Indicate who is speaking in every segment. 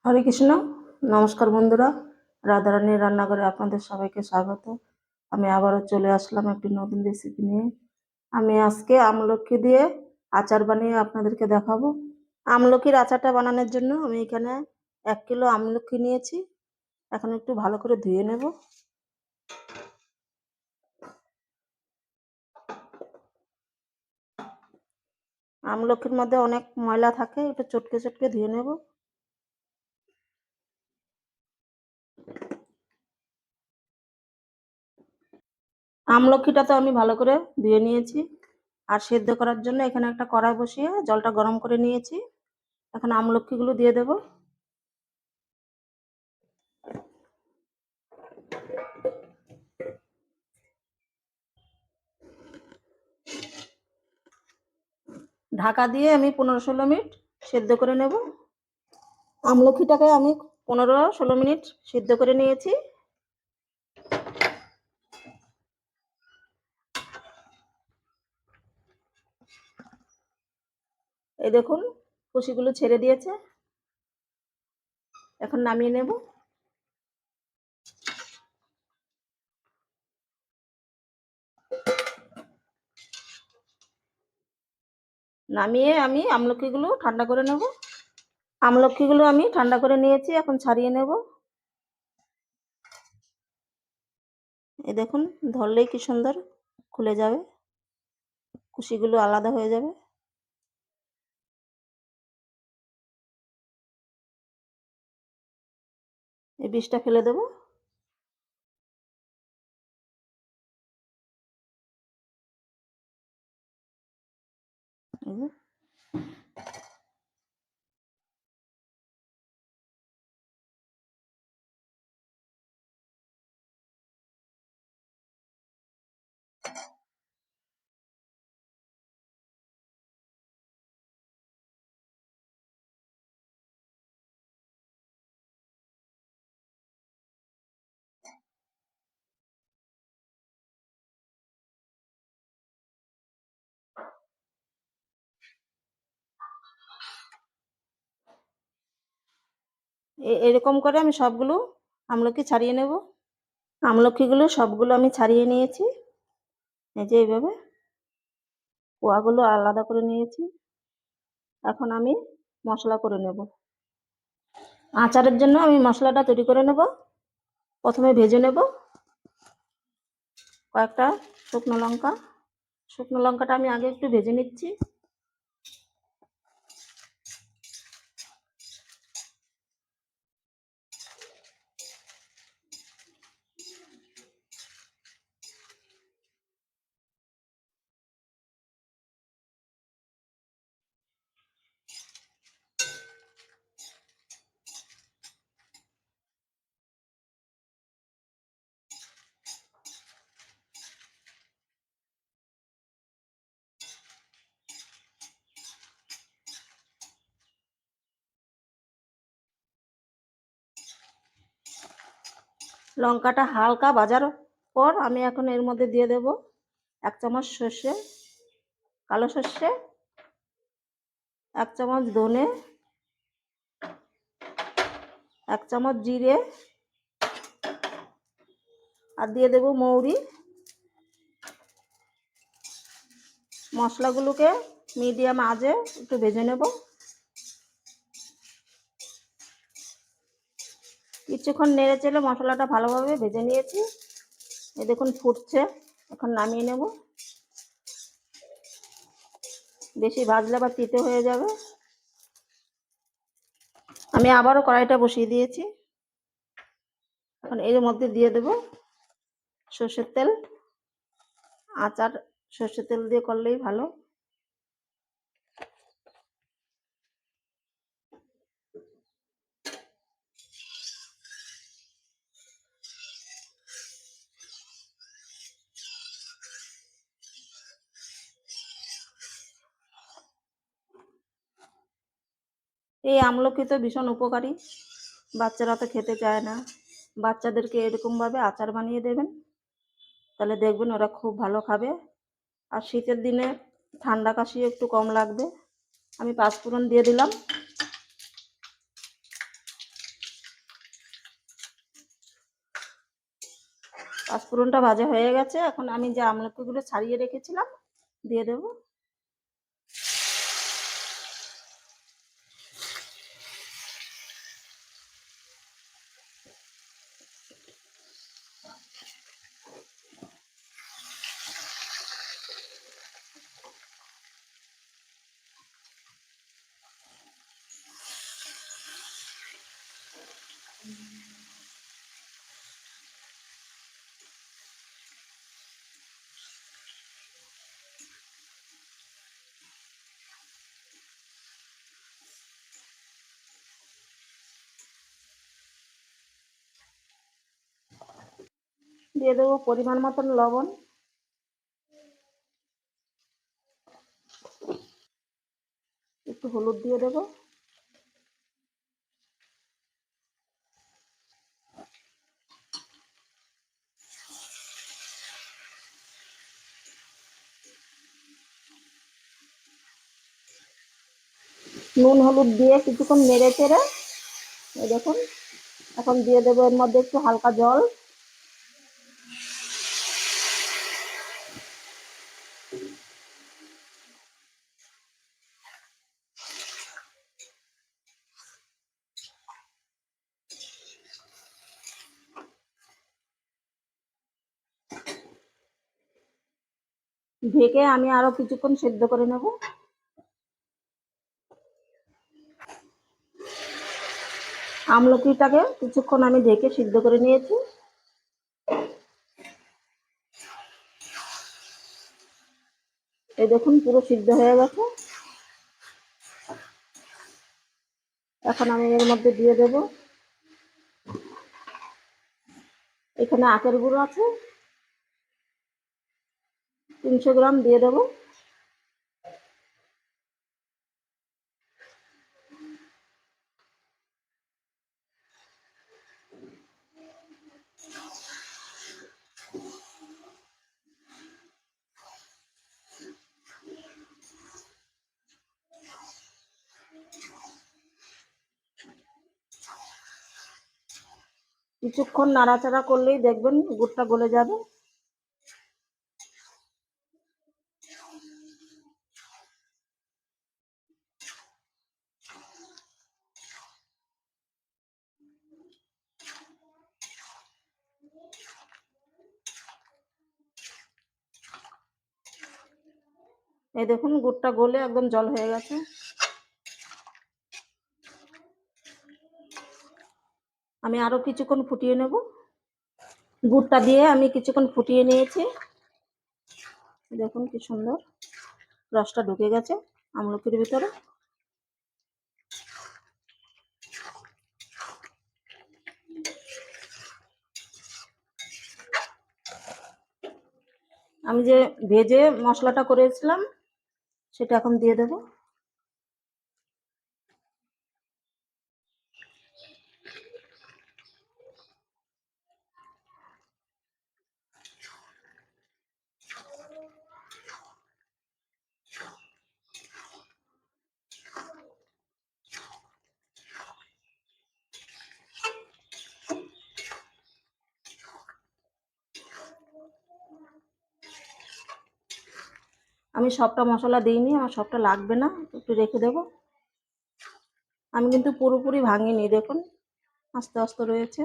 Speaker 1: হরে কৃষ্ণ। নমস্কার বন্ধুরা, রাধারানীর রান্নাঘরে আপনাদের সবাইকে স্বাগত। আমি আবারও চলে আসলাম একটি নতুন রেসিপি নিয়ে। আমি আজকে আমলকি দিয়ে আচার বানিয়ে আপনাদেরকে দেখাবো। আমলকির আচারটা বানানোর জন্য আমি এখানে 1 কিলো আমলকি নিয়েছি। এখন একটু ভালো করে ধুয়ে নেব। আমলকির মধ্যে অনেক ময়লা থাকে, একটু চটকে চটকে ধুয়ে নেব। আমলকিটা তো আমি ভালো করে ধুয়ে নিয়েছি। আর সেদ্ধ করার জন্য এখানে একটা কড়াই বসিয়ে জলটা গরম করে নিয়েছি। এখন আমলকিগুলো দিয়ে দেব। ঢাকা দিয়ে আমি 15-16 মিনিট সেদ্ধ করে নেব। আমলকিটাকে আমি 15-16 মিনিট সিদ্ধ করে নিয়েছি। এই দেখুন, কুশিগুলো ছেড়ে দিয়েছে। এখন নামিয়ে নেব। নামিয়ে আমি আমলকিগুলো ঠান্ডা করে নেব। আমলকিগুলো আমি ঠান্ডা করে নিয়েছি, এখন ছাড়িয়ে নেব। এই দেখুন, ধরলেই কি সুন্দর খুলে যাবে, কুশিগুলো আলাদা হয়ে যাবে। এই বীজটা ফেলে দেব। এরকম করে আমি সবগুলো আমলকি ছাড়িয়ে নেব। আমলকিগুলো সবগুলো আমি ছাড়িয়ে নিয়েছি। এই যে এইভাবে কোয়াগুলো আলাদা করে নিয়েছি। এখন আমি মশলা করে নেব। আচারের জন্য আমি মশলাটা তৈরি করে নেব। প্রথমে ভেজে নেব কয়েকটা শুকনো লঙ্কা। শুকনো লঙ্কাটা আমি আগে একটু ভেজে নিচ্ছি। লঙ্কাটা হালকা ভাজার পর আমি এখন এর মধ্যে দিয়ে দেব 1 চামচ সর্ষে, কালো সর্ষে, 1 চামচ ধনে, 1 চামচ জিরে, আর দিয়ে দেব মৌরি। মশলাগুলোকে মিডিয়াম আঁচে একটু ভেজে নেব। কিছুক্ষণ নেড়ে চেড়ে মশলাটা ভালোভাবে ভেজে নিয়েছি। এই দেখুন ফুটছে, এখন নামিয়ে নেব। বেশি ভাজলে আবার তিতে হয়ে যাবে। আমি আবারও কড়াইটা বসিয়ে দিয়েছি। এখন এর মধ্যে দিয়ে দেব সর্ষের তেল। আচার সর্ষের তেল দিয়ে করলেই ভালো। এই আমলকি তো ভীষণ উপকারী, বাচ্চারা তো খেতে চায় না। বাচ্চাদেরকে এরকমভাবে আচার বানিয়ে দেবেন, তাহলে দেখবেন ওরা খুব ভালো খাবে। আর শীতের দিনে ঠান্ডা কাশি একটু কম লাগবে। আমি 5 ফোড়ন দিয়ে দিলাম। পাঁচফোড়নটা ভাজা হয়ে গেছে। এখন আমি যে আমলকিগুলো ছাড়িয়ে রেখেছিলাম দিয়ে দেব। দিয়ে দেবো পরিমাণ মতন লবণ, একটু হলুদ দিয়ে দেবো, নুন হলুদ দিয়ে কিছুক্ষণ নেড়ে চেড়ে এই দেখুন এখন দিয়ে দেবো এর মধ্যে একটু হালকা জল। ঢেকে আমি আরো কিছুক্ষণ সেদ্ধ করে নেব। আমলকিটাকে কিছুক্ষণ আমি ঢেকে সিদ্ধ করে নিয়েছি। এই দেখুন পুরো সিদ্ধ হয়ে গেছে। এখন আমি এর মধ্যে দিয়ে দেব, এখানে আখের গুঁড়ো আছে 300 গ্রাম দিয়ে দেব। কিছুক্ষণ নাড়াচাড়া করলেই দেখবেন গুড়টা গলে যাবে। এই দেখুন গুড়টা গলে একদম জল হয়ে গেছে। আমি আরো কিছুক্ষণ ফুটিয়ে নেব। গুড়টা দিয়ে আমি কিছুক্ষণ ফুটিয়ে নিয়েছি। দেখুন কি সুন্দর রসটা ঢুকে গেছে আমলকির ভিতরে। আমি যে ভেজে মশলাটা করেছিলাম সেটা এখন দিয়ে দেব। আমি সবটা মশলা দিইনি, আমার সবটা লাগবে না, একটু রেখে দেব। আমি কিন্তু পুরোপুরি ভাঙিনি, দেখুন আস্তে আস্তে রয়েছে।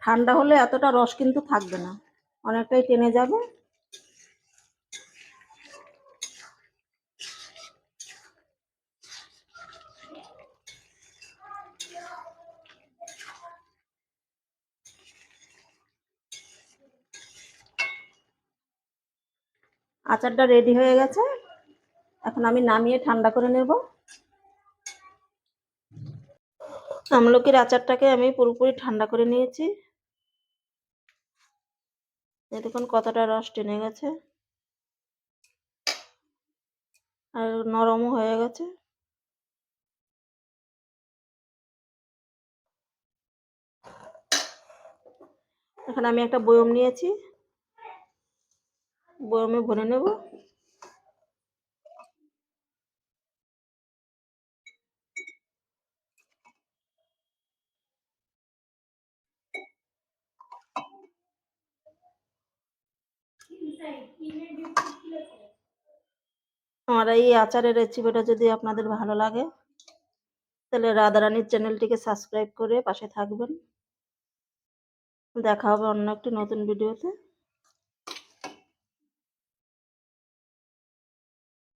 Speaker 1: ঠান্ডা হলে এতটা রস কিন্তু থাকবে না, অনেকটাই টেনে যাবে। আচারটা রেডি হয়ে গেছে, এখন আমি নামিয়ে ঠান্ডা করে নেব। আমলকির আচারটাকে আমি পুরোপুরি ঠান্ডা করে নিয়েছি। দেখুন কতটা রস টেনে গেছে। আর নরমও হয়ে গেছে। এখানে আমি একটা বয়ম নিয়েছি, বয়মে ভরে নেব। আমার এই আচারের রেসিপিটা যদি আপনাদের ভালো লাগে তাহলে রাধারানীর চ্যানেলটিকে সাবস্ক্রাইব করে পাশে থাকবেন। দেখা হবে অন্য একটি নতুন ভিডিওতে।